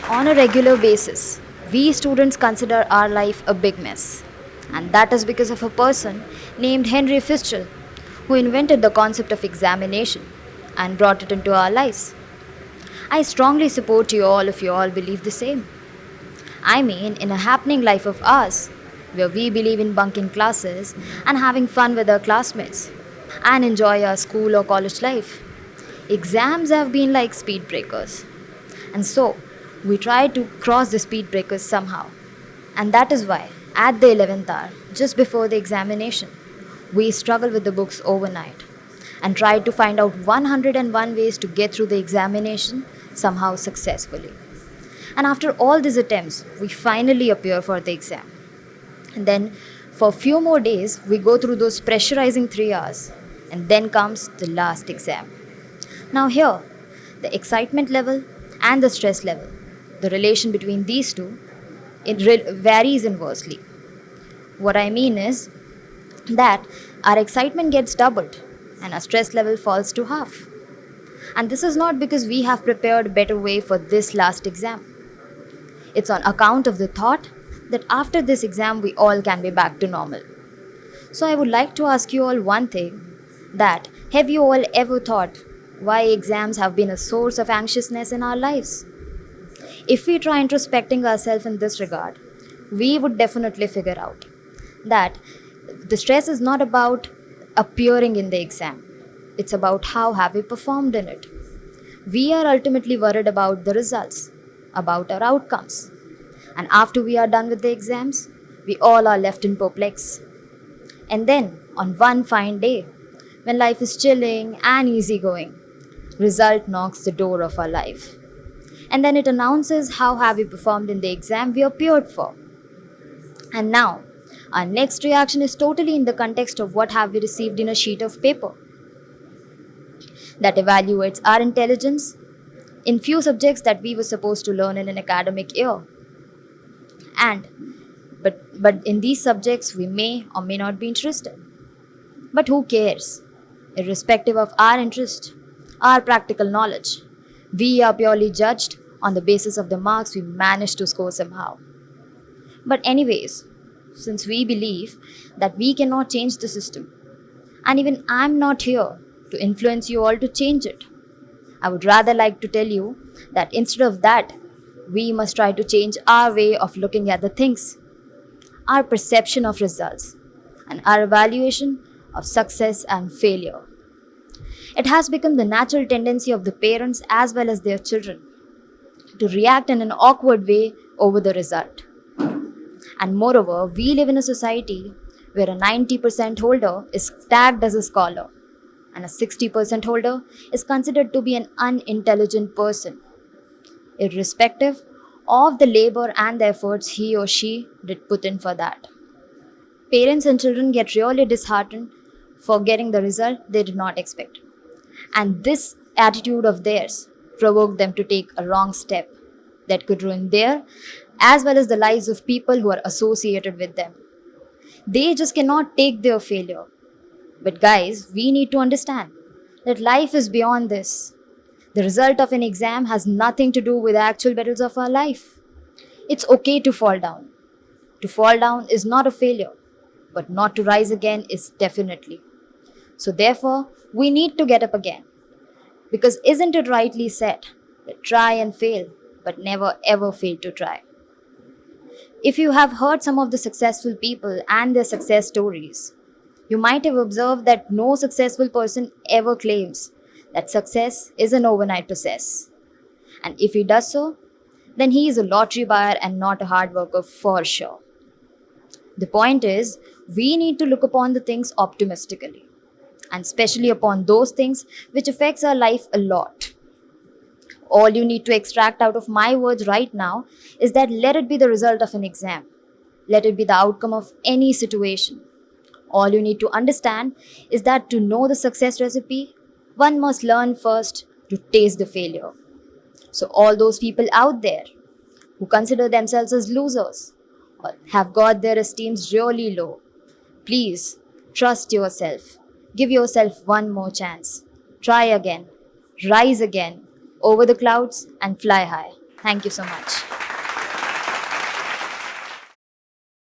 On a regular basis, we students consider our life a big mess. And that is because of a person named Henry Fischel who invented the concept of examination and brought it into our lives. I strongly support you all if you all believe the same. I mean, in a happening life of ours, where we believe in bunking classes and having fun with our classmates and enjoy our school or college life, exams have been like speed breakers. And so, we try to cross the speed breakers somehow. And that is why, at the 11th hour, just before the examination, we struggle with the books overnight and try to find out 101 ways to get through the examination somehow successfully. And after all these attempts, we finally appear for the exam. And then, for a few more days, we go through those pressurizing 3 hours. And then comes the last exam. Now, here, the excitement level and the stress level, the relation between these two, varies inversely. What I mean is that our excitement gets doubled and our stress level falls to half. And this is not because we have prepared a better way for this last exam. It's on account of the thought that after this exam we all can be back to normal. So I would like to ask you all one thing, that have you all ever thought why exams have been a source of anxiousness in our lives? If we try introspecting ourselves in this regard, we would definitely figure out that the stress is not about appearing in the exam. It's about how have we performed in it. We are ultimately worried about the results, about our outcomes. And after we are done with the exams, we all are left in perplex. And then, on one fine day, when life is chilling and easygoing, result knocks the door of our life. And then it announces how have we performed in the exam we appeared for. And now, our next reaction is totally in the context of what have we received in a sheet of paper that evaluates our intelligence in few subjects that we were supposed to learn in an academic year. And but in these subjects we may or may not be interested. But who cares? Irrespective of our interest, our practical knowledge, we are purely judged on the basis of the marks we managed to score somehow. But anyways, since we believe that we cannot change the system, and even I'm not here to influence you all to change it, I would rather like to tell you that instead of that, we must try to change our way of looking at the things, our perception of results, and our evaluation of success and failure. It has become the natural tendency of the parents as well as their children to react in an awkward way over the result. And moreover, we live in a society where a 90% holder is tagged as a scholar and a 60% holder is considered to be an unintelligent person, irrespective of the labor and the efforts he or she did put in for that. Parents and children get really disheartened for getting the result they did not expect. And this attitude of theirs provoked them to take a wrong step that could ruin their as well as the lives of people who are associated with them. They just cannot take their failure. But guys, we need to understand that life is beyond this. The result of an exam has nothing to do with the actual battles of our life. It's okay to fall down. To fall down is not a failure, but not to rise again is definitely. So therefore, we need to get up again. Because isn't it rightly said that try and fail, but never ever fail to try? If you have heard some of the successful people and their success stories, you might have observed that no successful person ever claims that success is an overnight process. And if he does so, then he is a lottery buyer and not a hard worker for sure. The point is, we need to look upon the things optimistically, and especially upon those things which affects our life a lot. All you need to extract out of my words right now is that let it be the result of an exam. Let it be the outcome of any situation. All you need to understand is that to know the success recipe, one must learn first to taste the failure. So, all those people out there who consider themselves as losers or have got their esteems really low, please Trust yourself. Give yourself one more chance. Try again. Rise again. Over the clouds and fly high. Thank you so much.